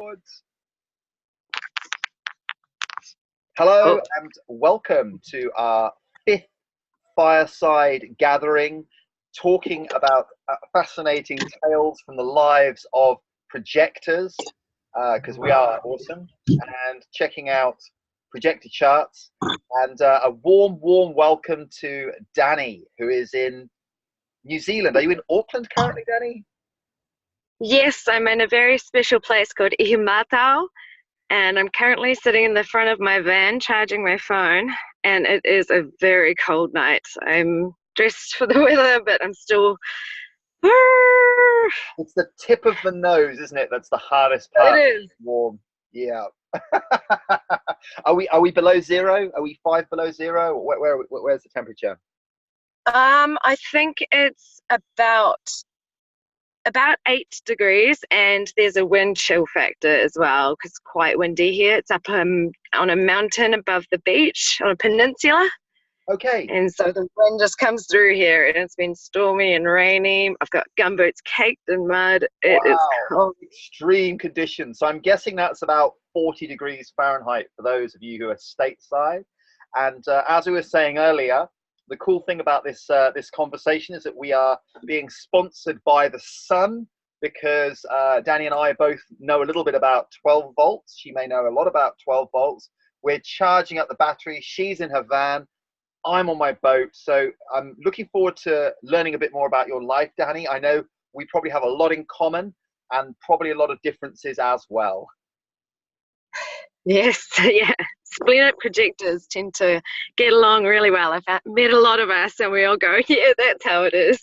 record. Hello and welcome to our fifth fireside gathering, talking about fascinating tales from the lives of projectors, because we are awesome, and checking out projector charts. And a warm welcome to Dani, who is in New Zealand. Are you in Auckland currently, Dani? Yes, I'm in a very special place called Ihumatao, and I'm currently sitting in the front of my van charging my phone, and it is a very cold night. I'm dressed for the weather, but I'm still... It's the tip of the nose, isn't it? That's the hardest part. It is. Warm. Yeah. Are we below zero? Are we 5 below zero? Where's the temperature? I think it's about 8 degrees, and there's a wind chill factor as well because it's quite windy here. It's up on a mountain above the beach on a peninsula. Okay. And so the wind just comes through here, and it's been stormy and rainy. I've got gumboots caked in mud. It is cold. Extreme conditions. So I'm guessing that's about 40 degrees Fahrenheit for those of you who are stateside. And as we were saying earlier, the cool thing about this this conversation is that we are being sponsored by the sun, because Dani and I both know a little bit about 12 volts. She may know a lot about 12 volts. We're charging up the battery. She's in her van. I'm on my boat. So I'm looking forward to learning a bit more about your life, Dani. I know we probably have a lot in common and probably a lot of differences as well. Yes, yeah. Splenic projectors tend to get along really well. I've met a lot of us and we all go, yeah, that's how it is.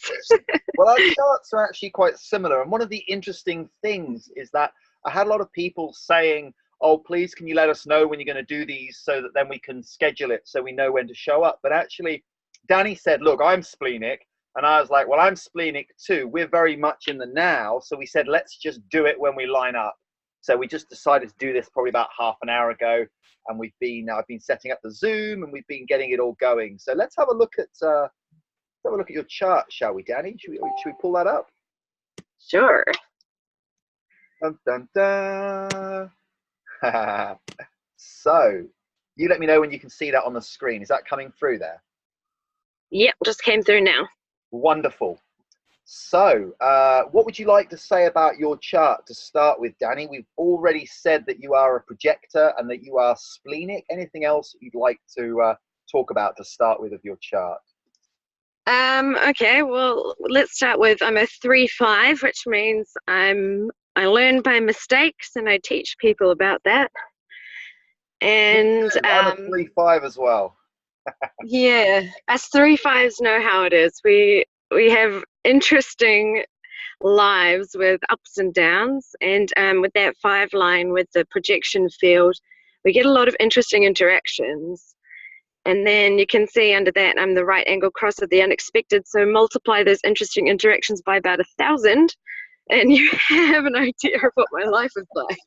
Well, our charts are actually quite similar. And one of the interesting things is that I had a lot of people saying, oh, please, can you let us know when you're going to do these so that then we can schedule it so we know when to show up. But actually, Dani said, look, I'm splenic. And I was like, well, I'm splenic too. We're very much in the now. So we said, let's just do it when we line up. So we just decided to do this probably about half an hour ago. And I've been setting up the Zoom and we've been getting it all going. So let's have a look at your chart, shall we, Dani? Should we pull that up? Sure. Dun, dun, dun. So you let me know when you can see that on the screen. Is that coming through there? Yep, just came through now. Wonderful. So what would you like to say about your chart to start with, Dani? We've already said that you are a projector and that you are splenic. Anything else you'd like to talk about to start with of your chart? Okay, well, let's start with I'm a 3-5, which means I learn by mistakes and I teach people about that. And I'm a 3-5 as well. Yeah, us 3-5s know how it is. We have interesting lives with ups and downs, and with that 5 line with the projection field, we get a lot of interesting interactions. And then you can see under that I'm the right angle cross of the unexpected, so multiply those interesting interactions by about 1,000 and you have an idea of what my life is like.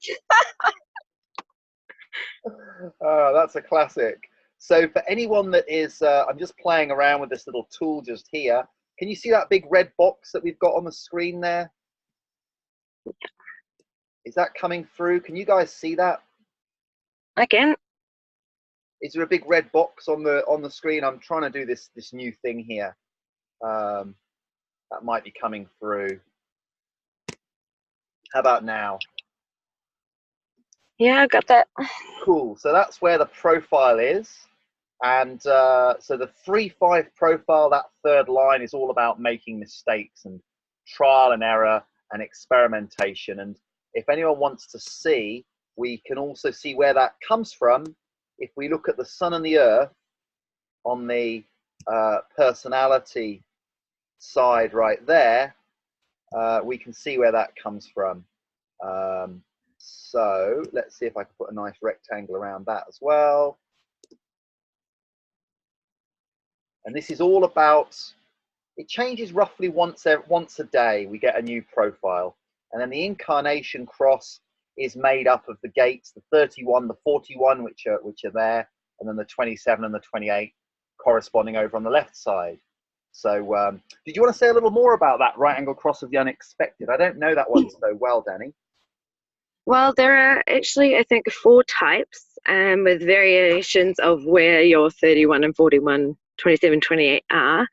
Oh, that's a classic. So for anyone that is, I'm just playing around with this little tool just here. Can you see that big red box that we've got on the screen there? Is that coming through? Can you guys see that? I can. Is there a big red box on the screen? I'm trying to do this new thing here. That might be coming through. How about now? Yeah, I got that. Cool. So that's where the profile is. And so the 3-5 profile, that third line, is all about making mistakes and trial and error and experimentation. And if anyone wants to see, we can also see where that comes from. If we look at the sun and the earth on the personality side right there, we can see where that comes from. So let's see if I can put a nice rectangle around that as well. And this is all about, it changes roughly once a day. We get a new profile. And then the incarnation cross is made up of the gates, the 31, the 41, which are there, and then the 27 and the 28 corresponding over on the left side. So did you want to say a little more about that right angle cross of the unexpected? I don't know that one so well, Dani. Well, there are actually, I think, 4 types, with variations of where your 31 and 41, 27, 28 are.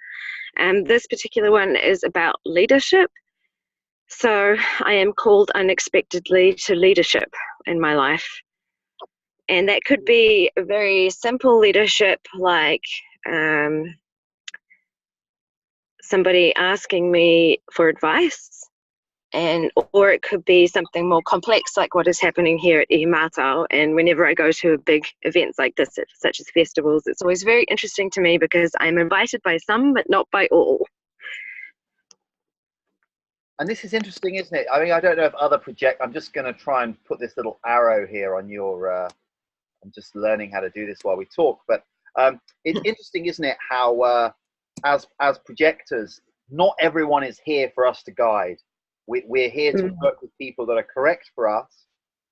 This particular one is about leadership. So I am called unexpectedly to leadership in my life. And that could be a very simple leadership, like somebody asking me for advice, or it could be something more complex, like what is happening here at Ihumatao. And whenever I go to big events like this, such as festivals, it's always very interesting to me because I'm invited by some, but not by all. And this is interesting, isn't it? I mean, I don't know if other I'm just going to try and put this little arrow here on your. I'm just learning how to do this while we talk, but it's interesting, isn't it? How as projectors, not everyone is here for us to guide. We're here to work with people that are correct for us.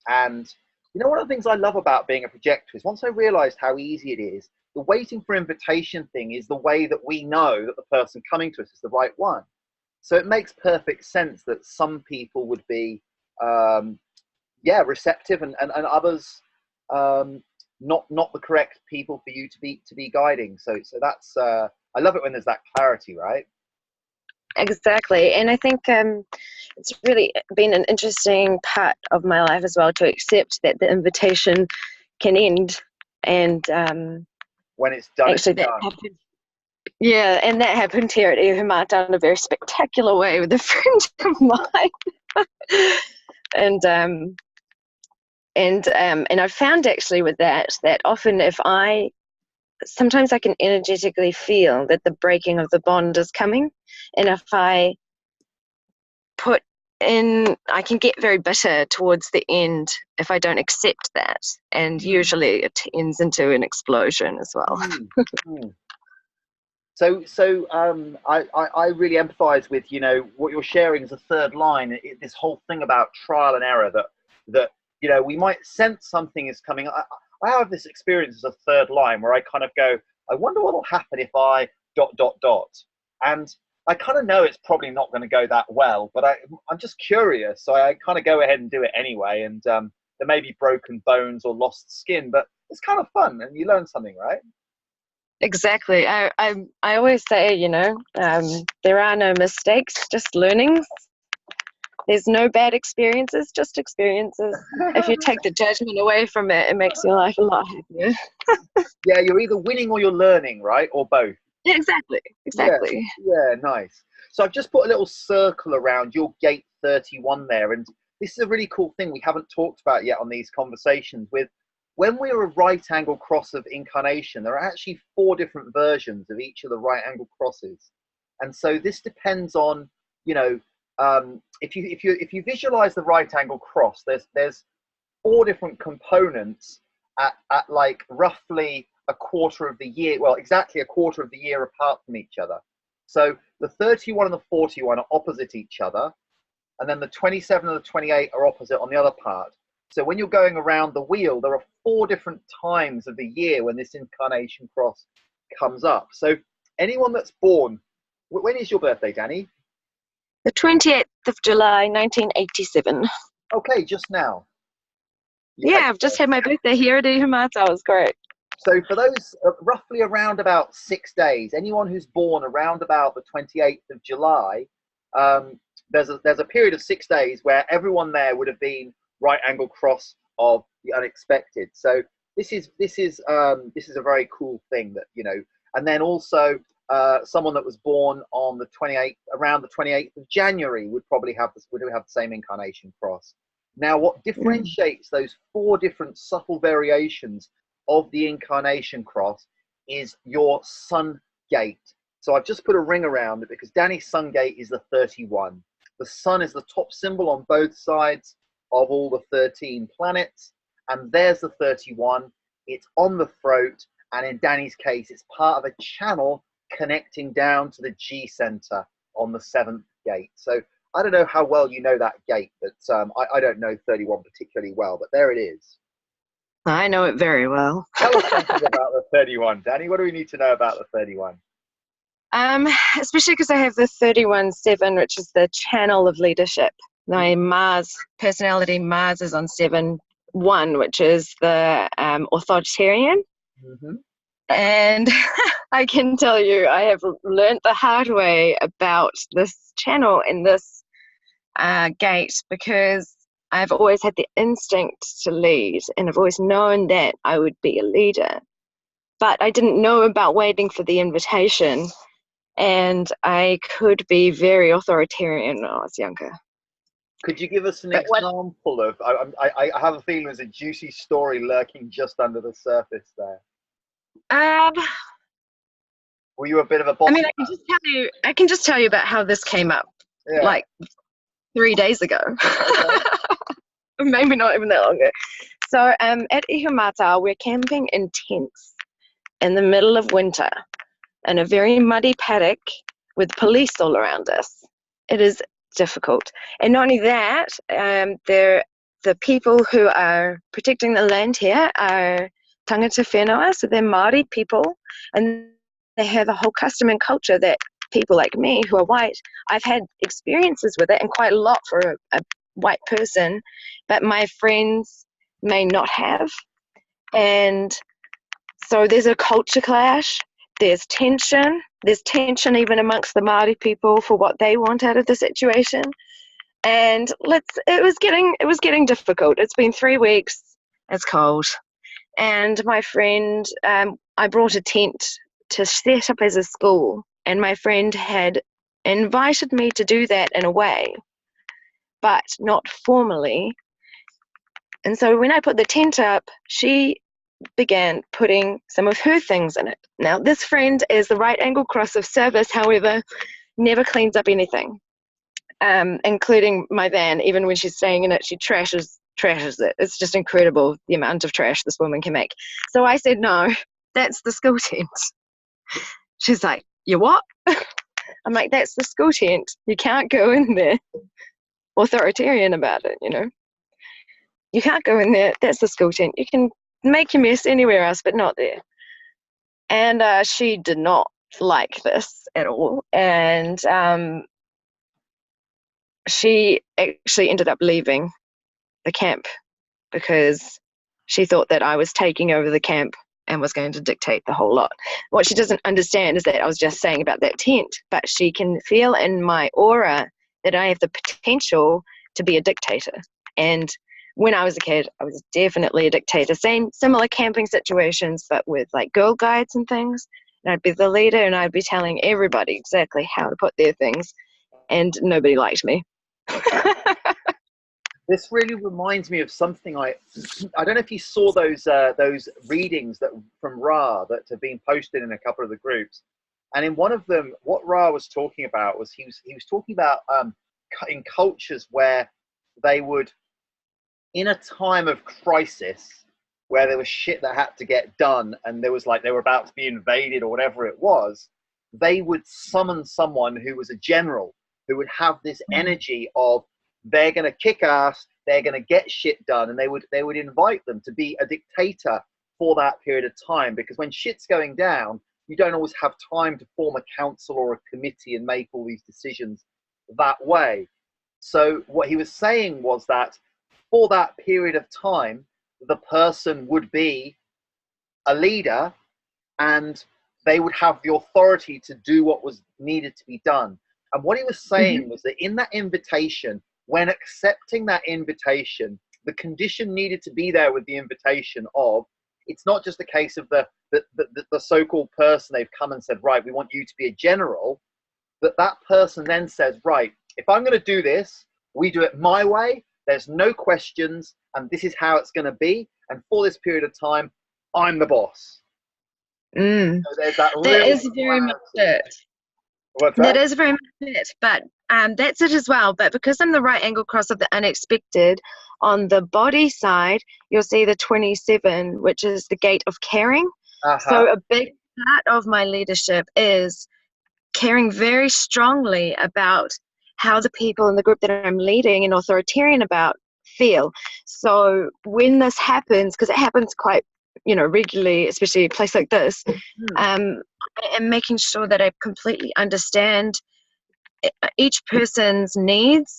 And you know, one of the things I love about being a projector is once I realized how easy it is, the waiting for invitation thing is the way that we know that the person coming to us is the right one. So it makes perfect sense that some people would be, receptive, and others not the correct people for you to be guiding. So that's I love it when there's that clarity, right? Exactly. And I think it's really been an interesting part of my life as well to accept that the invitation can end. And when it's done, actually it's that done. happened. Yeah, and that happened here at Ihumatao in a very spectacular way with a friend of mine. And I found actually with that often sometimes I can energetically feel that the breaking of the bond is coming. And if I I can get very bitter towards the end if I don't accept that. And usually it ends into an explosion as well. So I really empathize with, you know, what you're sharing as a third line, this whole thing about trial and error, that you know, we might sense something is coming. I have this experience as a third line where I kind of go, I wonder what will happen if I ... And I kind of know it's probably not going to go that well, but I'm just curious. So I kind of go ahead and do it anyway. And there may be broken bones or lost skin, but it's kind of fun and you learn something, right? Exactly. I always say, you know, there are no mistakes, just learnings. There's no bad experiences, just experiences. If you take the judgment away from it, it makes your life a lot happier. Yeah, you're either winning or you're learning, right? Or both. Yeah, exactly. Yeah, nice. So I've just put a little circle around your gate 31 there. And this is a really cool thing we haven't talked about yet on these conversations. With when we're a right angle cross of incarnation, there are actually 4 different versions of each of the right angle crosses. And so this depends on, you know, if you visualize the right angle cross, there's 4 different components at like roughly a quarter of the year, well, exactly a quarter of the year apart from each other. So the 31 and the 41 are opposite each other, and then the 27 and the 28 are opposite on the other part. So when you're going around the wheel, there are 4 different times of the year when this incarnation cross comes up. So anyone that's born, when is your birthday, Dani? The 28th of July, 1987. Okay, just now. Yeah, I've just had my birthday here at Ihumatao. It was great. So for those roughly around about 6 days, anyone who's born around about the 28th of July, there's a period of 6 days where everyone there would have been right angle cross of the unexpected. So this is a very cool thing that, you know. And then also someone that was born on the 28th, around the 28th of January, would have the same incarnation cross. Now, what differentiates those 4 different subtle variations of the incarnation cross is your sun gate. So I've just put a ring around it because Dani's sun gate is the 31. The sun is the top symbol on both sides of all the 13 planets, and there's the 31. It's on the throat, and in Dani's case, it's part of a channel connecting down to the G center on the 7th gate. So I don't know how well you know that gate, but I don't know 31 particularly well, but there it is. I know it very well. Tell us something about the 31, Dani. What do we need to know about the 31? Especially because I have the 31-7, which is the channel of leadership. My Mars personality, Mars is on 7-1, which is the authoritarian. Mm-hmm. And I can tell you, I have learned the hard way about this channel and this gate, because I've always had the instinct to lead, and I've always known that I would be a leader. But I didn't know about waiting for the invitation, and I could be very authoritarian when I was younger. Could you give us an example of? I have a feeling there's a juicy story lurking just under the surface there. Were you a bit of a boss? I mean, I can just tell you about how this came up, like 3 days ago. Maybe not even that long ago. So at Ihumatao, we're camping in tents in the middle of winter in a very muddy paddock with police all around us. It is difficult. And not only that, the people who are protecting the land here are tangata whenua, so they're Māori people, and they have a whole custom and culture that people like me who are white, I've had experiences with it, and quite a lot for a white person, but my friends may not have. And so there's a culture clash, there's tension even amongst the Māori people for what they want out of the situation. And it was getting difficult. It's been 3 weeks, it's cold. And my friend, I brought a tent to set up as a school, and my friend had invited me to do that in a way, but not formally. And so when I put the tent up, she began putting some of her things in it. Now, this friend is the right angle cross of service, however, never cleans up anything, including my van. Even when she's staying in it, she trashes it. It's just incredible the amount of trash this woman can make. So I said, no, that's the school tent. She's like, you what? I'm like, that's the school tent. You can't go in there. Authoritarian about it, you know. You can't go in there. That's the school tent. You can make your mess anywhere else, but not there. And she did not like this at all. And she actually ended up leaving the camp because she thought that I was taking over the camp and was going to dictate the whole lot. What she doesn't understand is that I was just saying about that tent, but she can feel in my aura that I have the potential to be a dictator. And when I was a kid, I was definitely a dictator. Similar camping situations, but with like Girl Guides and things. And I'd be the leader, and I'd be telling everybody exactly how to put their things, and nobody liked me. This really reminds me of something I don't know if you saw those readings that from Ra that have been posted in a couple of the groups, and in one of them, what Ra was talking about was he was talking about in cultures where they would, in a time of crisis, where there was shit that had to get done, and there was like they were about to be invaded or whatever it was, they would summon someone who was a general who would have this energy of, they're going to kick ass, they're going to get shit done, and they would invite them to be a dictator for that period of time, because when shit's going down, you don't always have time to form a council or a committee and make all these decisions that way. So what he was saying was that for that period of time, the person would be a leader, and they would have the authority to do what was needed to be done. And what he was saying was that in that invitation, when accepting that invitation, the condition needed to be there with the invitation of, it's not just a case of the so-called person they've come and said, right, we want you to be a general, that person then says, right, if I'm going to do this, we do it my way, there's no questions, and this is how it's going to be, and for this period of time, I'm the boss. So there's that is very much it. What's that? That is very much it, but that's it as well. But because I'm the right angle cross of the unexpected, on the body side, you'll see the 27, which is the gate of caring. So a big part of my leadership is caring very strongly about how the people in the group that I'm leading and authoritarian about feel. So when this happens, because it happens quite regularly, especially a place like this, I am making sure that I completely understand each person's needs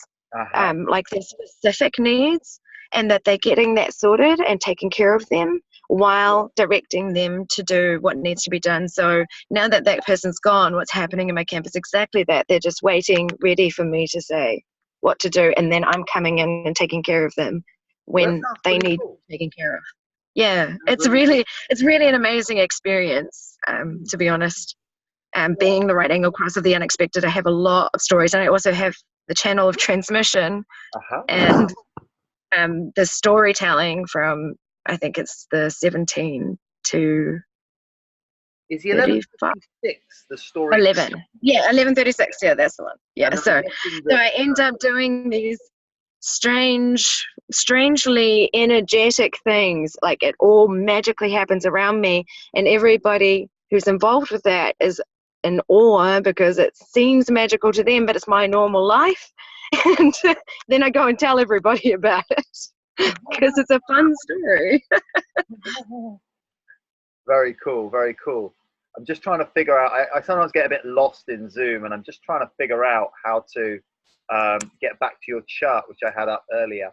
like their specific needs, and that they're getting that sorted and taking care of them while directing them to do what needs to be done. So now that that person's gone, what's happening in my camp is exactly that. They're just waiting, ready for me to say what to do, and then I'm coming in and taking care of them when they need taken care of. Yeah, it's really an amazing experience, to be honest. Being the right angle cross of the unexpected, I have a lot of stories, and I also have the channel of transmission and the storytelling from, I think it's the 17 to is the 11:36 the story? 11. Yeah, 11:36. Yeah, that's the one. Yeah, so I end up doing these strangely energetic things. Like it all magically happens around me, and everybody who's involved with that is in awe because it seems magical to them, but it's my normal life. And then I go and tell everybody about it because it's a fun story. Very cool, very cool. I'm just trying to figure out, I sometimes get a bit lost in Zoom, and I'm just trying to figure out how to get back to your chart, which I had up earlier.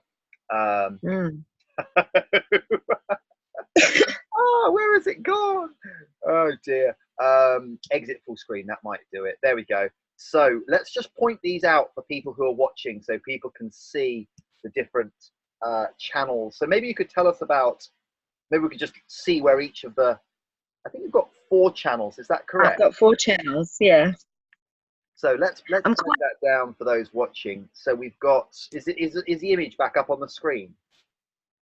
Oh, where has it gone? Oh dear. Exit full screen, that might do it. There we go. So let's just point these out for people who are watching so people can see the different channels. So maybe you could tell us about, maybe we could just see where each of the, I think you've got 4 channels, is that correct? I've got 4 channels, yeah. So let's break that down for those watching. So we've got, is the image back up on the screen?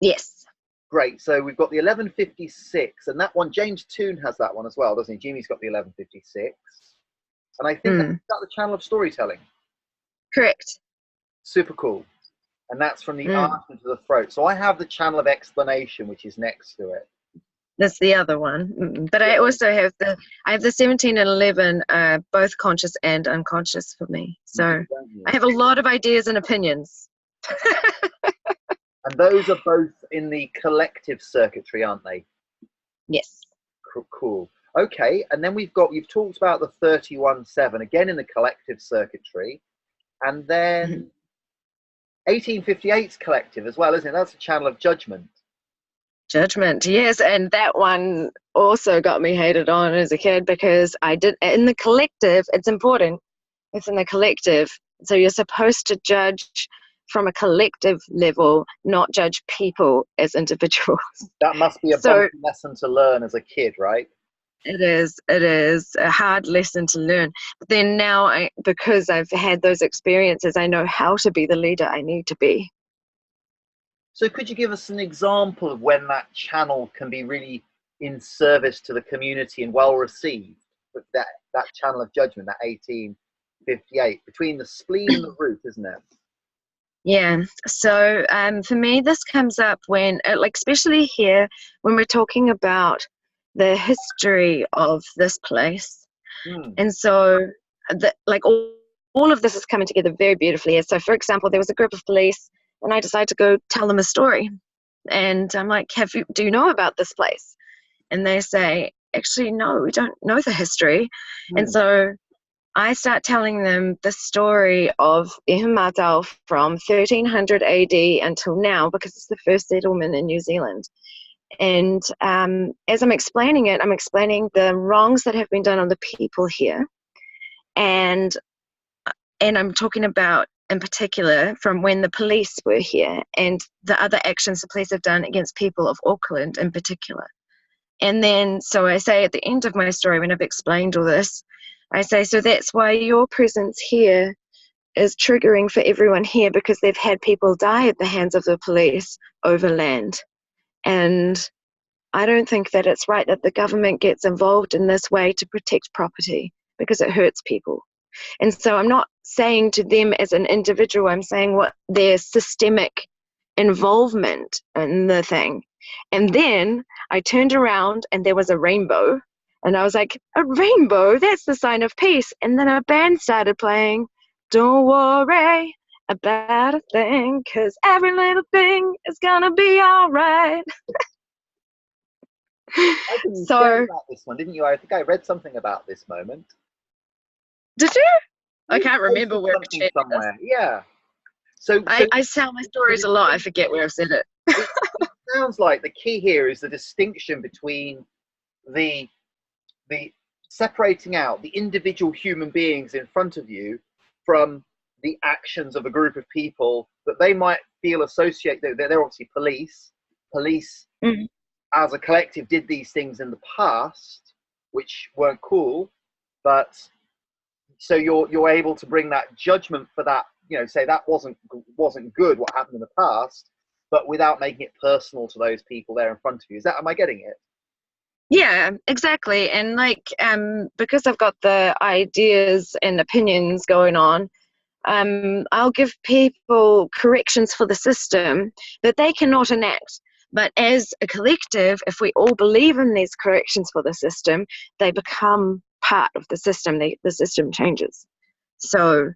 Yes. Great. So we've got the 11:56, and that one, James Toon has that one as well, doesn't he? Jimmy's got the 11:56, and I think that's the channel of storytelling. Correct. Super cool. And that's from the arch into the throat. So I have the channel of explanation, which is next to it. That's the other one. But I also have the 17 and 11, both conscious and unconscious for me. So I have a lot of ideas and opinions. And those are both in the collective circuitry, aren't they? Yes. Cool. Okay, and then you've talked about the 31/7, again in the collective circuitry. And then 1858's collective as well, isn't it? That's a channel of judgment. Judgment, yes. And that one also got me hated on as a kid because I did, in the collective, it's important. It's in the collective. So you're supposed to judge from a collective level, not judge people as individuals. That must be a bumpy lesson to learn as a kid, right? It is a hard lesson to learn. But then now, because I've had those experiences, I know how to be the leader I need to be. So could you give us an example of when that channel can be really in service to the community and well received? With that channel of judgment, that 1858, between the spleen and the root, isn't it? Yeah, so for me, this comes up when, like, especially here, when we're talking about the history of this place. And so, like, all of this is coming together very beautifully. So, for example, there was a group of police, and I decided to go tell them a story. And I'm like, do you know about this place? And they say, actually, no, we don't know the history. And so I start telling them the story of Ihumatao from 1300 AD until now, because it's the first settlement in New Zealand. And as I'm explaining it, I'm explaining the wrongs that have been done on the people here. And I'm talking about, in particular, from when the police were here and the other actions the police have done against people of Auckland in particular. And then, so I say at the end of my story, when I've explained all this, I say, so that's why your presence here is triggering for everyone here, because they've had people die at the hands of the police over land. And I don't think that it's right that the government gets involved in this way to protect property, because it hurts people. And so I'm not saying to them as an individual, I'm saying what their systemic involvement in the thing. And then I turned around and there was a rainbow. And I was like, a rainbow? That's the sign of peace. And then a band started playing, don't worry about a thing, 'cause every little thing is gonna be all right. I think you shared about this one, didn't you? I think I read something about this moment. Did you? I can't remember where it somewhere. Yeah. So I tell my stories a lot. I forget where I've said it. it sounds like the key here is the distinction between the the separating out the individual human beings in front of you from the actions of a group of people that they might feel associate. They're obviously police Mm. as a collective did these things in the past which weren't cool, but so you're able to bring that judgment for that, you know, say that wasn't good what happened in the past, but without making it personal to those people there in front of you. Is that, am I getting it? Yeah, exactly. And like, because I've got the ideas and opinions going on, I'll give people corrections for the system that they cannot enact. But as a collective, if we all believe in these corrections for the system, they become part of the system. The system changes. So,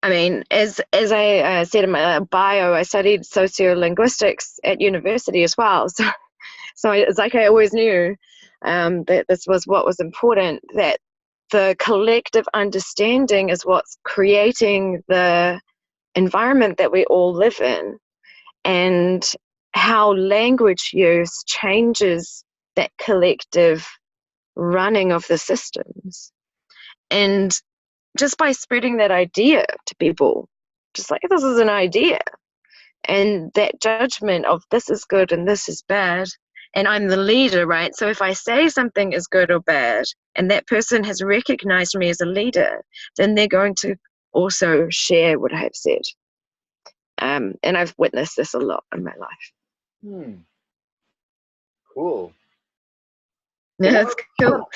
I mean, as I said in my bio, I studied sociolinguistics at university as well. So it's like I always knew that this was what was important, that the collective understanding is what's creating the environment that we all live in, and how language use changes that collective running of the systems. And just by spreading that idea to people, just like this is an idea, and that judgment of this is good and this is bad, and I'm the leader, right? So if I say something is good or bad and that person has recognized me as a leader, then they're going to also share what I have said. And I've witnessed this a lot in my life. Cool. So Yeah, that's cool.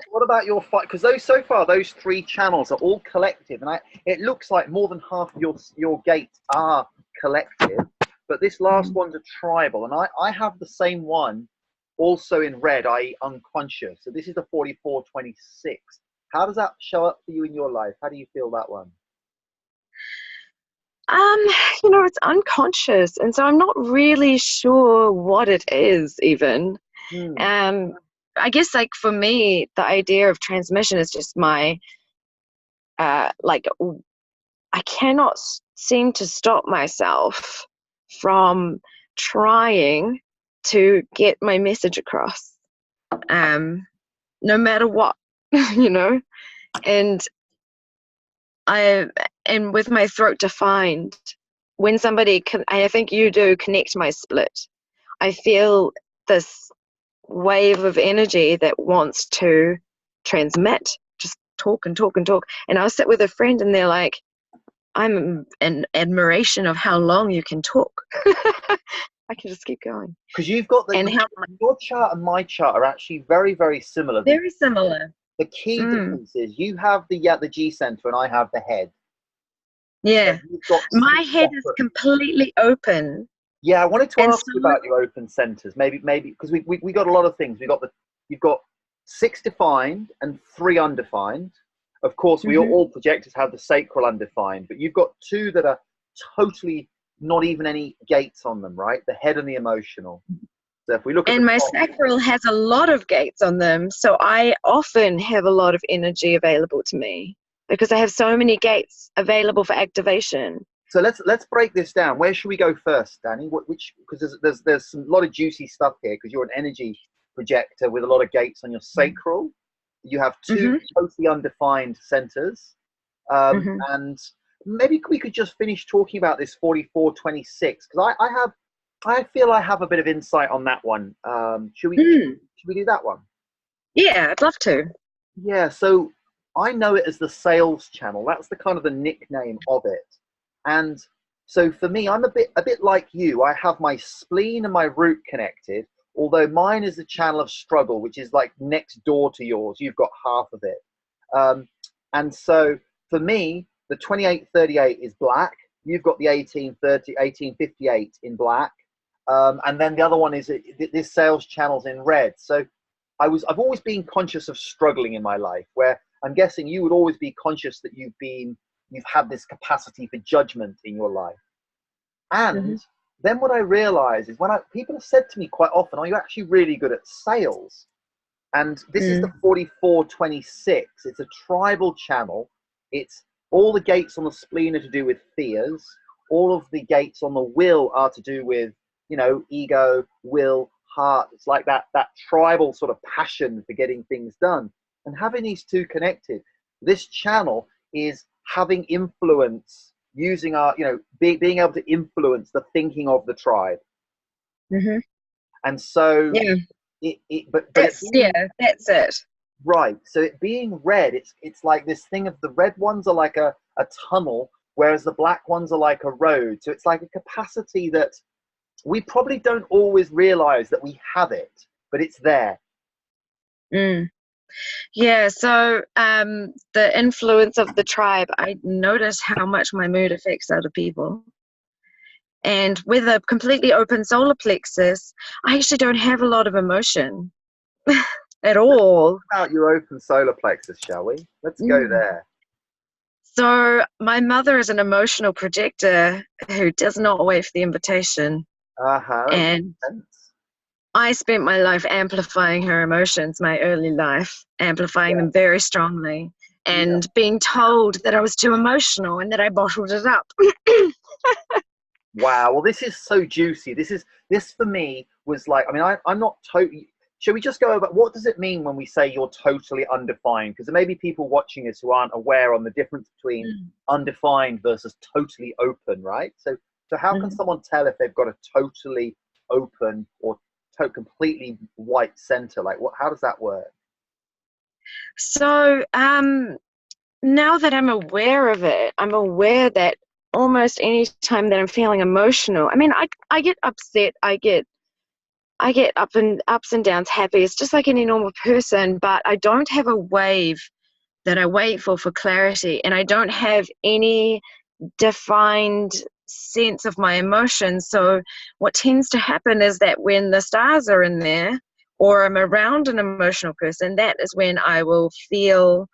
what about your fight? Because those, so far, those three channels are all collective, and it looks like more than half of your gates are collective, but this last one's a tribal, and I have the same one also in red, i.e. unconscious. So this is the 4426. How does that show up for you in your life? How do you feel that one? You know, it's unconscious, and so I'm not really sure what it is even. I guess, like, for me, the idea of transmission is just my like, I cannot seem to stop myself from trying to get my message across, no matter what, you know. And and with my throat defined, when somebody I think you do connect my split, I feel this wave of energy that wants to transmit, just talk and talk and talk. And I'll sit with a friend and they're like, I'm in admiration of how long you can talk. I can just keep going. Because you've got and how your chart and my chart are actually very, very similar. Very similar. The key difference is you have the G center and I have the head. Yeah. So my head is completely open. Yeah, I wanted to ask you about your open centers. Maybe because we got a lot of things. You've got 6 defined and 3 undefined. Of course, we all projectors have the sacral undefined, but you've got 2 that are totally not even any gates on them, right? The head and the emotional. So if we look at my sacral has a lot of gates on them, so I often have a lot of energy available to me because I have so many gates available for activation. So let's break this down. Where should we go first, Dani? Which, because there's a lot of juicy stuff here, because you're an energy projector with a lot of gates on your sacral. You have 2 totally undefined centers, and maybe we could just finish talking about this 4426, because I feel I have a bit of insight on that one. Should we do that one? Yeah, I'd love to. Yeah, so I know it as the sales channel. That's the kind of the nickname of it. And so for me, I'm a bit like you. I have my spleen and my root connected, although mine is the channel of struggle, which is like next door to yours. You've got half of it. And so for me, the 2838 is black. You've got the 1858 in black. And then the other one is this sales channel's in red. So I've always been conscious of struggling in my life, where I'm guessing you would always be conscious that you've had this capacity for judgment in your life. And then what I realize is people have said to me quite often, are you actually really good at sales? And this is the 4426. It's a tribal channel. It's all the gates on the spleen are to do with fears. all of the gates on the will are to do with, you know, ego, will, heart. It's like that tribal sort of passion for getting things done. And having these two connected, this channel is having influence, using our, you know, being able to influence the thinking of the tribe. Mm-hmm. And so Yeah, but that's it. Right. So it being red, it's like this thing of the red ones are like a tunnel, whereas the black ones are like a road. So it's like a capacity that we probably don't always realize that we have it, but it's there. Mm. Yeah, so the influence of the tribe, I notice how much my mood affects other people. And with a completely open solar plexus, I actually don't have a lot of emotion at all. About your open solar plexus, shall we? Let's go Mm. there. So my mother is an emotional projector who does not wait for the invitation. That makes And sense. I spent my life amplifying her emotions, my early life, amplifying them very strongly, and being told that I was too emotional and that I bottled it up. Wow. Well, this is so juicy. This for me was like, I mean, I'm not totally. Should we just go over what does it mean when we say you're totally undefined? Because there may be people watching us who aren't aware on the difference between undefined versus totally open, right? So how can someone tell if they've got a totally open or completely white center? Like, how does that work? So now that I'm aware of it, I'm aware that almost any time that I'm feeling emotional, I mean, I get upset, I get ups and downs, happy. It's just like any normal person, but I don't have a wave that I wait for clarity, and I don't have any defined sense of my emotions. So what tends to happen is that when the stars are in there, or I'm around an emotional person, that is when I will feel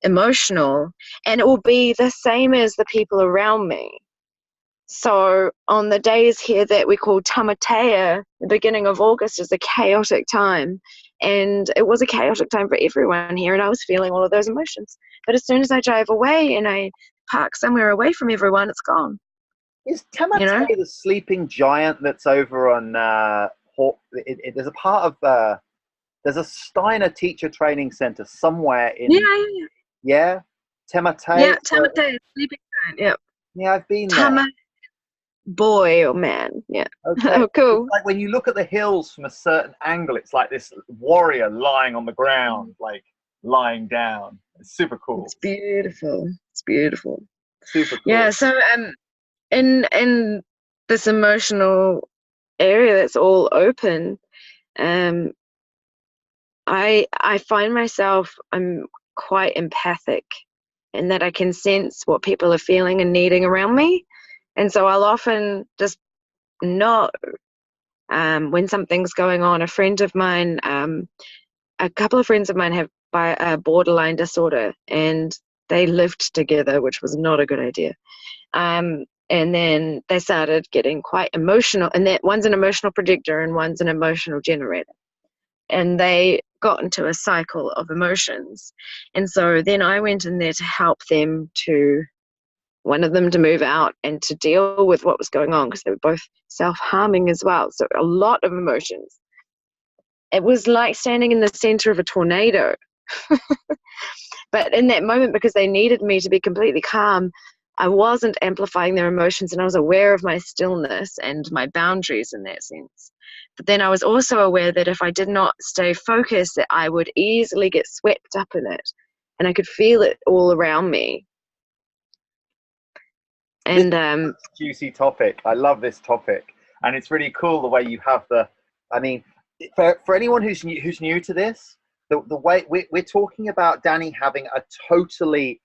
emotional, and it will be the same as the people around me. So on the days here that we call Tamatea, the beginning of August is a chaotic time, and it was a chaotic time for everyone here, and I was feeling all of those emotions. But as soon as I drive away and I park somewhere away from everyone, it's gone. Is Temate the sleeping giant that's over on there's a part of there's a Steiner teacher training center somewhere in Temate. Tamatea, sleeping giant. Yep. Yeah, I've been there. Boy, oh man, yeah. Okay. Oh, cool. It's like when you look at the hills from a certain angle, it's like this warrior lying on the ground, like lying down. It's super cool. It's beautiful. It's beautiful. Super cool. Yeah. So in this emotional area that's all open, I find myself, I'm quite empathic, in that I can sense what people are feeling and needing around me, and so I'll often just know when something's going on. A friend of mine, a couple of friends of mine have borderline disorder, and they lived together, which was not a good idea. And then they started getting quite emotional, and that one's an emotional projector and one's an emotional generator. And they got into a cycle of emotions. And so then I went in there to help them, to one of them to move out and to deal with what was going on, because they were both self-harming as well. So a lot of emotions. It was like standing in the center of a tornado. But in that moment, because they needed me to be completely calm, I wasn't amplifying their emotions, and I was aware of my stillness and my boundaries in that sense. But then I was also aware that if I did not stay focused, that I would easily get swept up in it, and I could feel it all around me. And juicy topic. I love this topic, and it's really cool the way you have I mean, for anyone who's new to this, the way we're talking about Dani having a totally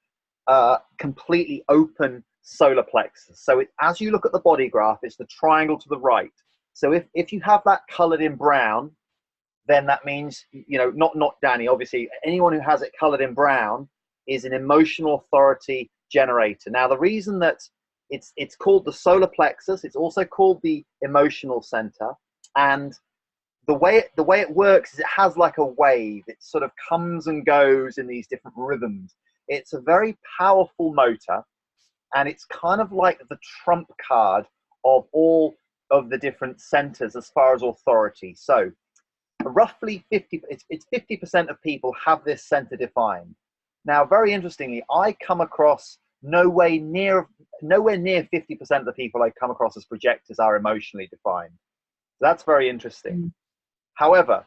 completely open solar plexus. So as you look at the body graph, it's the triangle to the right. So if you have that colored in brown, then that means, you know, not Dani, obviously, anyone who has it colored in brown is an emotional authority generator. Now, the reason that it's called the solar plexus, it's also called the emotional center, and the way it works is it has like a wave. It sort of comes and goes in these different rhythms. It's a very powerful motor, and it's kind of like the trump card of all of the different centers as far as authority. So roughly 50% of people have this center defined. Now, very interestingly, I come across nowhere near 50% of the people I come across as projectors are emotionally defined. So that's very interesting. However,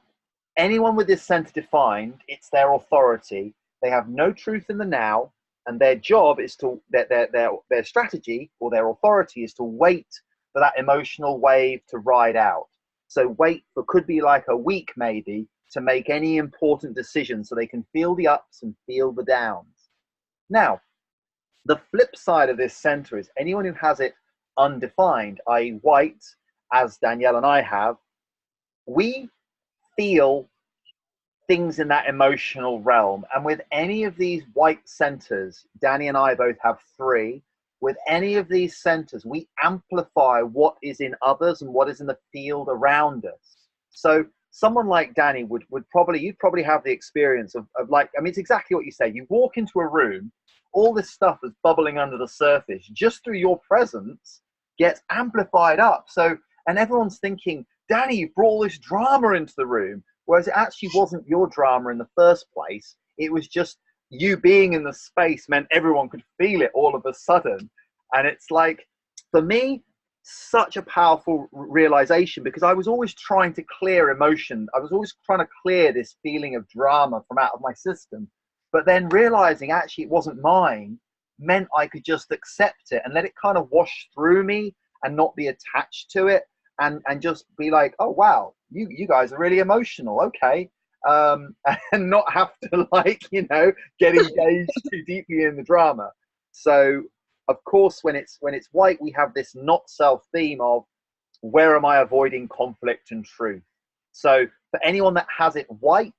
anyone with this center defined, it's their authority. They have no truth in the now, and their job is to their strategy or their authority is to wait for that emotional wave to ride out. So wait for, could be like a week maybe, to make any important decision so they can feel the ups and feel the downs. Now, the flip side of this center is anyone who has it undefined, i.e. white, as Danielle and I have, we feel things in that emotional realm. And with any of these white centers, Dani and I both have 3, with any of these centers, we amplify what is in others and what is in the field around us. So someone like Dani you'd probably have the experience of like, I mean, it's exactly what you say. You walk into a room, all this stuff is bubbling under the surface, just through your presence gets amplified up. So, and everyone's thinking, Dani, you brought all this drama into the room, whereas it actually wasn't your drama in the first place. It was just you being in the space meant everyone could feel it all of a sudden. And it's like, for me, such a powerful realization, because I was always trying to clear emotion. I was always trying to clear this feeling of drama from out of my system. But then realizing actually it wasn't mine meant I could just accept it and let it kind of wash through me and not be attached to it, and just be like, oh, wow, you guys are really emotional. Okay. And not have to, like, you know, get engaged too deeply in the drama. So of course, when it's white, we have this not self theme of where am I avoiding conflict and truth. So for anyone that has it white,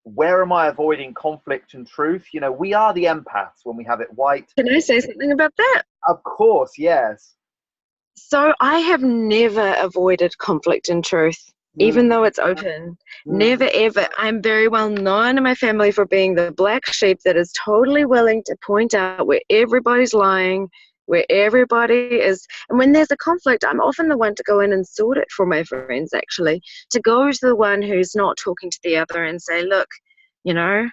where am I avoiding conflict and truth? You know, we are the empaths when we have it white. Can I say something about that? Of course, yes. So I have never avoided conflict and truth, even though it's open. Never, ever. I'm very well known in my family for being the black sheep that is totally willing to point out where everybody's lying, where everybody is. And when there's a conflict, I'm often the one to go in and sort it for my friends, actually, to go to the one who's not talking to the other and say, look, you know,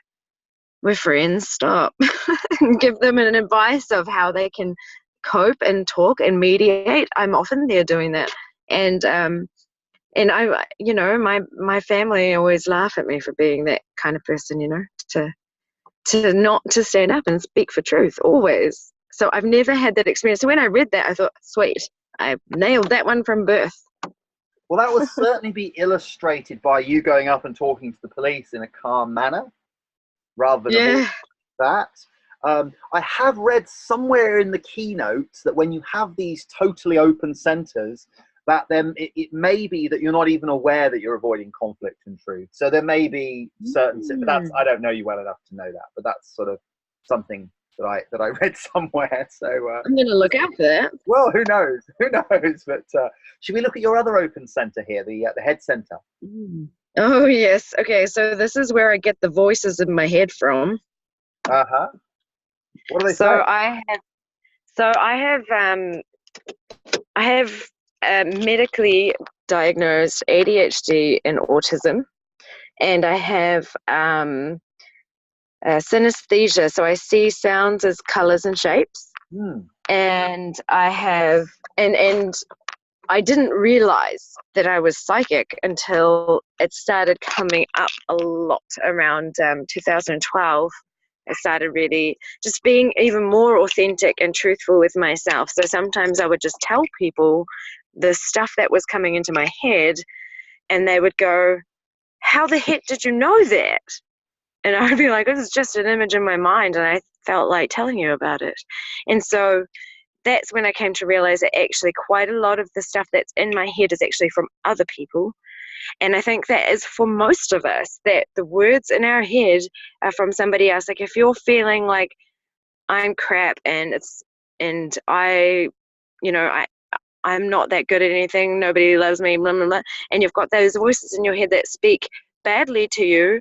we're friends, stop. And give them an advice of how they can cope and talk and mediate. I'm often there doing that. And I, you know, my family always laugh at me for being that kind of person, you know, to not to stand up and speak for truth always. So I've never had that experience. So when I read that, I thought, sweet, I nailed that one from birth. Well, that would certainly be illustrated by you going up and talking to the police in a calm manner, rather than that. I have read somewhere in the keynotes that when you have these totally open centers, that then it may be that you're not even aware that you're avoiding conflict and truth. So there may be certain, but that's, I don't know you well enough to know that, but that's sort of something that I read somewhere. So I'm going to look out for that. Well, who knows? Who knows? But should we look at your other open center here, the head center? Oh yes. Okay, so this is where I get the voices in my head from. What do they say? I have medically diagnosed ADHD and autism, and I have synesthesia, so I see sounds as colors and shapes. And I have, and I didn't realize that I was psychic until it started coming up a lot around 2012. I started really just being even more authentic and truthful with myself. So sometimes I would just tell people the stuff that was coming into my head, and they would go, how the heck did you know that? And I would be like, this is just an image in my mind, and I felt like telling you about it. And so that's when I came to realize that actually quite a lot of the stuff that's in my head is actually from other people. And I think that is for most of us, that the words in our head are from somebody else. Like if you're feeling like I'm crap and I'm not that good at anything, nobody loves me, blah, blah, blah, and you've got those voices in your head that speak badly to you,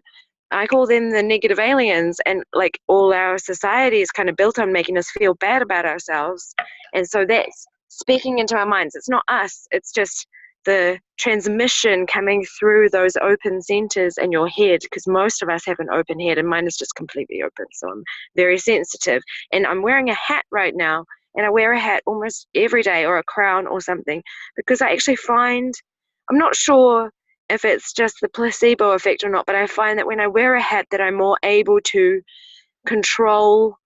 I call them the negative aliens, and like all our society is kind of built on making us feel bad about ourselves. And so that's speaking into our minds. It's not us, it's just the transmission coming through those open centers in your head, because most of us have an open head, and mine is just completely open. So I'm very sensitive. And I'm wearing a hat right now, and I wear a hat almost every day, or a crown or something, because I actually find, I'm not sure if it's just the placebo effect or not, but I find that when I wear a hat that I'm more able to control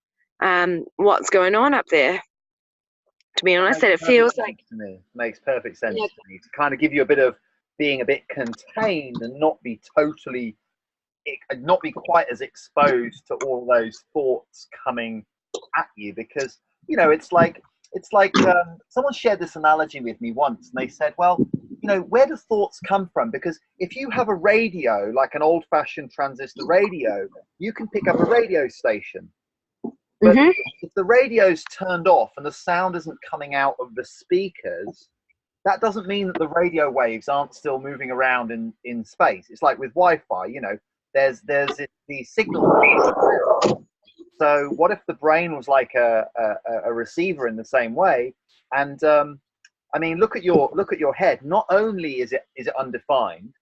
what's going on up there, to be honest, that it feels like, to me. Makes perfect sense yeah, to me, to kind of give you a bit of being a bit contained and not be totally, not be quite as exposed to all those thoughts coming at you. Because, you know, it's like someone shared this analogy with me once, and they said, well, you know, where do thoughts come from? Because if you have a radio, like an old-fashioned transistor radio, you can pick up a radio station. But if the radio's turned off and the sound isn't coming out of the speakers, that doesn't mean that the radio waves aren't still moving around in space. It's like with Wi-Fi, you know, there's the signal. So what if the brain was like a receiver in the same way? And I mean, look at your head. Not only is it undefined,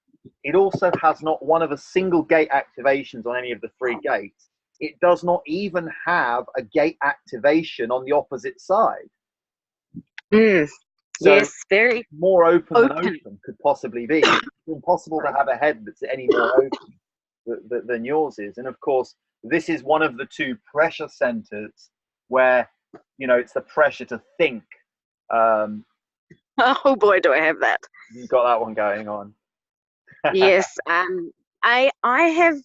it also has not one of a single gate activations on any of the 3 gates. It does not even have a gate activation on the opposite side. So yes, very more open than open could possibly be. It's impossible to have a head that's any more open than yours is. And of course, this is one of the 2 pressure centers where, you know, it's the pressure to think. Oh boy, do I have that. You've got that one going on. Yes, I have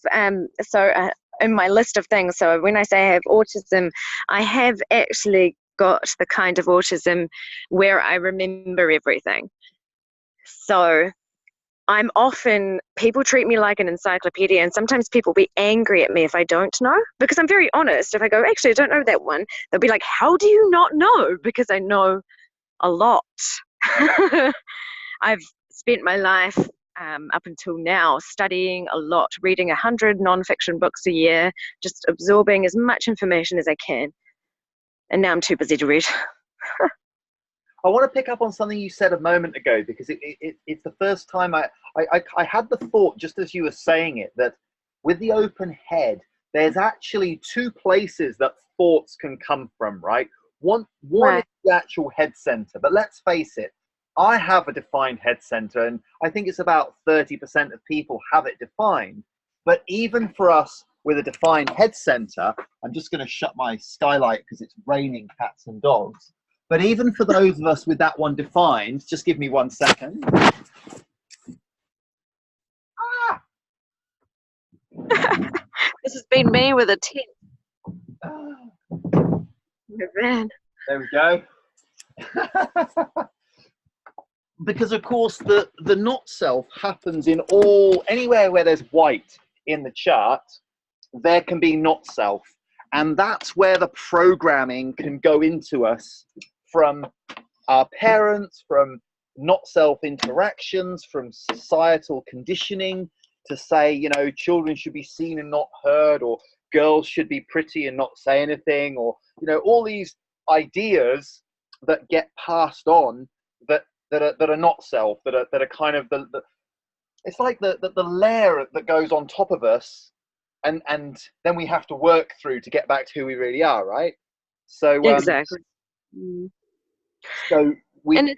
in my list of things. So when I say I have autism, I have actually got the kind of autism where I remember everything. So I'm often, people treat me like an encyclopedia, and sometimes people be angry at me if I don't know, because I'm very honest. If I go, actually, I don't know that one, they'll be like, how do you not know? Because I know a lot. I've spent my life up until now studying a lot, reading 100 non-fiction books a year, just absorbing as much information as I can. And now I'm too busy to read. I want to pick up on something you said a moment ago, because it's the first time I had the thought, just as you were saying it, that with the open head, there's actually 2 places that thoughts can come from, right? One Right. is the actual head center, but let's face it, I have a defined head center, and I think it's about 30% of people have it defined. But even for us with a defined head center, I'm just going to shut my skylight because it's raining cats and dogs. But even for those of us with that one defined, just give me 1 second. Ah! This has been me with a 10. Man. There we go. Because of course the not self happens in anywhere where there's white in the chart, there can be not self. And that's where the programming can go into us from our parents, from not self interactions, from societal conditioning to say, you know, children should be seen and not heard, or girls should be pretty and not say anything, or, you know, all these ideas that get passed on that are not self, that are kind of the it's like the layer that goes on top of us, and then we have to work through to get back to who we really are, right? So Exactly. So and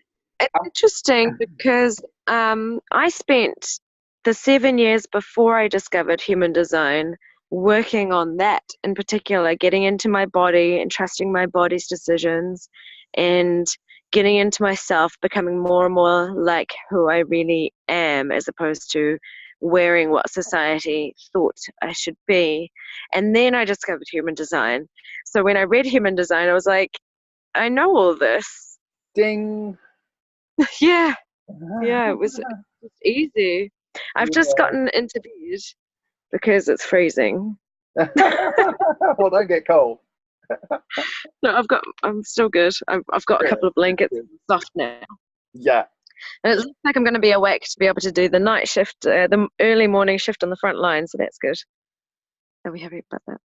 it's interesting because I spent the 7 years before I discovered human design working on that in particular, getting into my body and trusting my body's decisions, and getting into myself, becoming more and more like who I really am, as opposed to wearing what society thought I should be. And then I discovered human design. So when I read human design, I was like, I know all this. Ding. Yeah, it was easy. I've just gotten into bed because it's freezing. Well, don't get cold. No, I'm still good. I've got a couple of blankets soft now. Yeah. And it looks like I'm going to be awake to be able to do the night shift, the early morning shift on the front line, so that's good. Are we happy about that?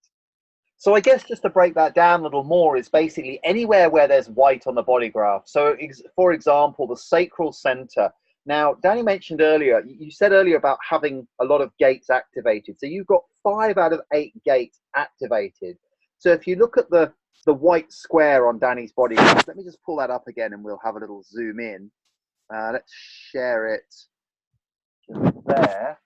So I guess just to break that down a little more is basically anywhere where there's white on the body graph. So for example, the sacral center. Now, Dani mentioned earlier, you said earlier about having a lot of gates activated. So you've got 5 out of 8 gates activated. So if you look at the white square on Dani's body graph, let me just pull that up again and we'll have a little zoom in. Let's share it just there.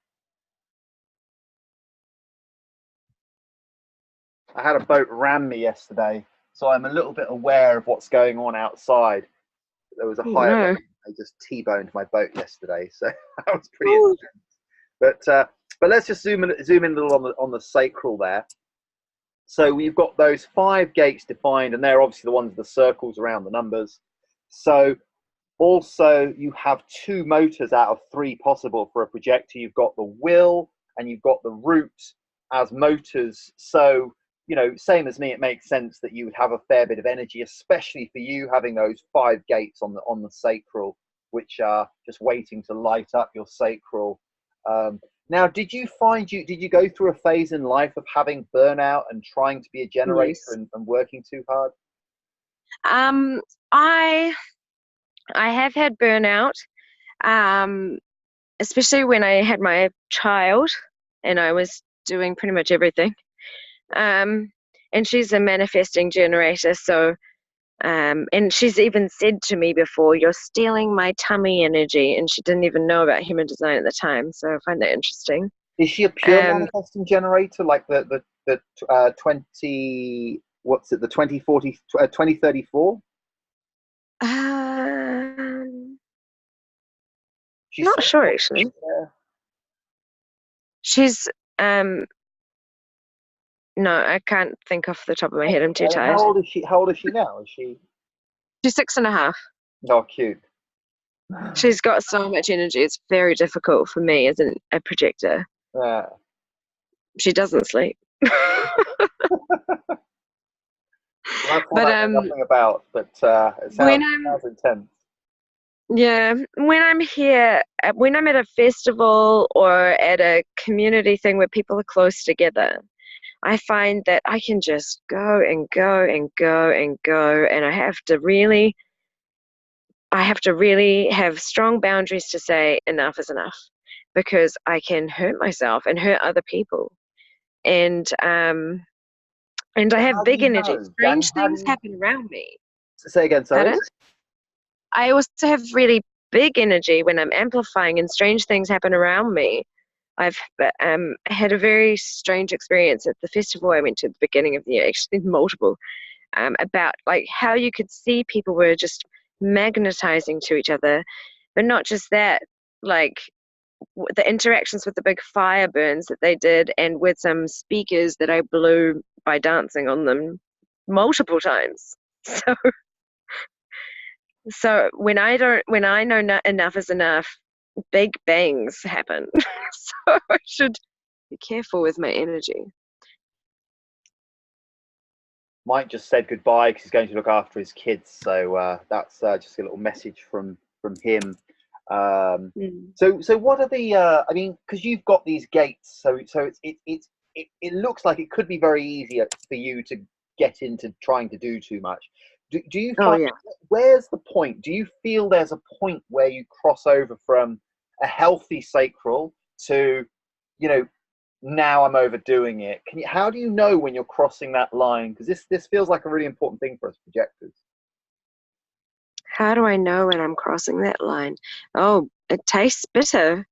I had a boat ram me yesterday, so I'm a little bit aware of what's going on outside. There was a higher boat. I just T-boned my boat yesterday, so that was pretty intense. But let's just zoom in a little on the sacral there. So we've got those 5 gates defined, and they're obviously the ones with the circles around the numbers. So also you have 2 motors out of 3 possible for a projector. You've got the will and you've got the root as motors. So, you know, same as me, it makes sense that you would have a fair bit of energy, especially for you having those 5 gates on the sacral, which are just waiting to light up your sacral. Now, did you go through a phase in life of having burnout and trying to be a generator? Yes. and working too hard? I have had burnout, especially when I had my child and I was doing pretty much everything. And she's a manifesting generator, so and she's even said to me before, "You're stealing my tummy energy," and she didn't even know about human design at the time, so I find that interesting. Is she a pure manifesting generator, like the 2034? She's not sure actually. Yeah. She's no, I can't think off the top of my head. I'm too tired. How old is she now? She's 6.5. Oh, cute. She's got so much energy. It's very difficult for me as a projector. Yeah. She doesn't sleep. Well, that's what I know nothing about, but it sounds intense. Yeah, when I'm here, when I'm at a festival or at a community thing where people are close together, I find that I can just go and go and go and go, and I have to really have strong boundaries to say enough is enough, because I can hurt myself and hurt other people. And I have big energy. Strange things happen around me. Say again, sorry. Pardon? I also have really big energy when I'm amplifying, and strange things happen around me. I've had a very strange experience at the festival I went to at the beginning of the year, actually multiple, about like how you could see people were just magnetizing to each other, but not just that, like the interactions with the big fire burns that they did, and with some speakers that I blew by dancing on them multiple times. So when I know enough is enough, big bangs happen. So I should be careful with my energy. Mike just said goodbye because he's going to look after his kids. So that's just a little message from him. So what are the? I mean, because you've got these gates, so it looks like it could be very easy for you to get into trying to do too much. Do you find, where's the point? Do you feel there's a point where you cross over from a healthy sacral to, you know, now I'm overdoing it? How do you know when you're crossing that line? Because this feels like a really important thing for us projectors. How do I know when I'm crossing that line? Oh, it tastes bitter.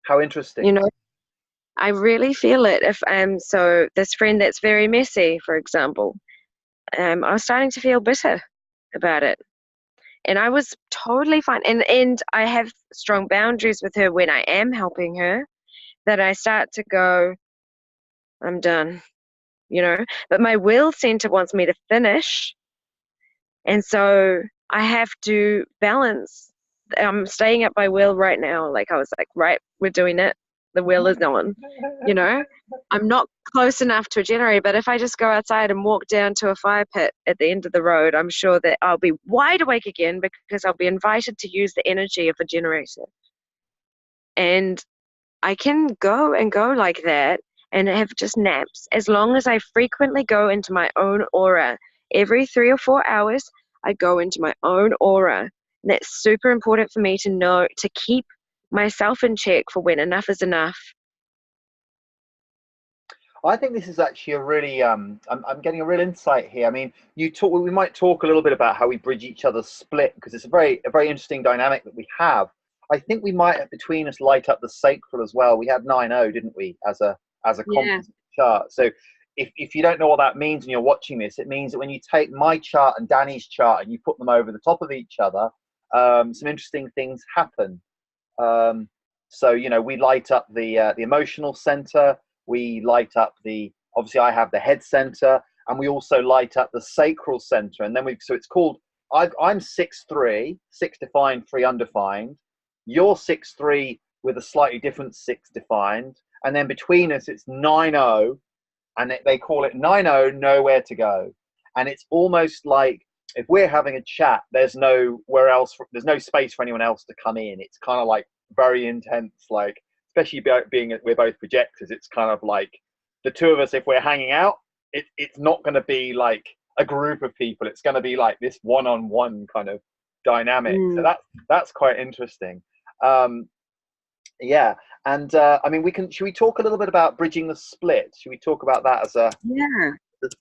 How interesting. You know, I really feel it. If so this friend that's very messy, for example, I was starting to feel bitter about it. And I was totally fine. And I have strong boundaries with her when I am helping her, that I start to go, I'm done, you know. But my will center wants me to finish. And so I have to balance. I'm staying at my will right now. Like I was like, right, we're doing it. The will is on, you know. I'm not close enough to a generator, but if I just go outside and walk down to a fire pit at the end of the road, I'm sure that I'll be wide awake again, because I'll be invited to use the energy of a generator. And I can go and go like that, and have just naps, as long as I frequently go into my own aura. Every 3 or 4 hours, I go into my own aura. And that's super important for me to know, to keep myself in check for when enough is enough. I think this is actually a really, I'm getting a real insight here. I mean, we might talk a little bit about how we bridge each other's split, because it's a very interesting dynamic that we have. I think we might have between us light up the sacral as well. We had 9-0, didn't we, as a composite chart. So if you don't know what that means and you're watching this, it means that when you take my chart and Dani's chart and you put them over the top of each other, some interesting things happen. So, you know, we light up the emotional center. We light up obviously I have the head center, and we also light up the sacral center. And then so it's called, I'm 6'3", 6 defined, 3 undefined. You're 6'3" with a slightly different 6 defined. And then between us, it's 9-0, and they call it 9-0, nowhere to go. And it's almost like if we're having a chat, there's no space for anyone else to come in. It's kind of like very intense, like, especially being we're both projectors, it's kind of like the two of us, if we're hanging out, it's not going to be like a group of people. It's going to be like this one-on-one kind of dynamic. So that's quite interesting. Yeah. And I mean, should we talk a little bit about bridging the split? Should we talk about that as a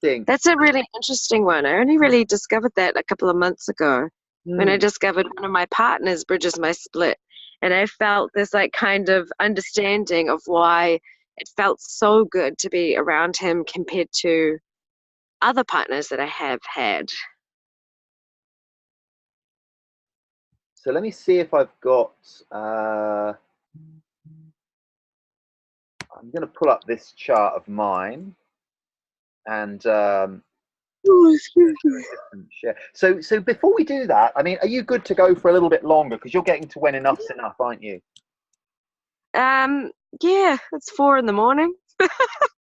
thing? That's a really interesting one. I only really discovered that a couple of months ago when I discovered one of my partners bridges my split. And I felt this like kind of understanding of why it felt so good to be around him compared to other partners that I have had. So let me see if I've got, I'm going to pull up this chart of mine, and so before we do that, I mean, are you good to go for a little bit longer, because you're getting to when enough's enough, aren't you? Yeah, it's 4 in the morning.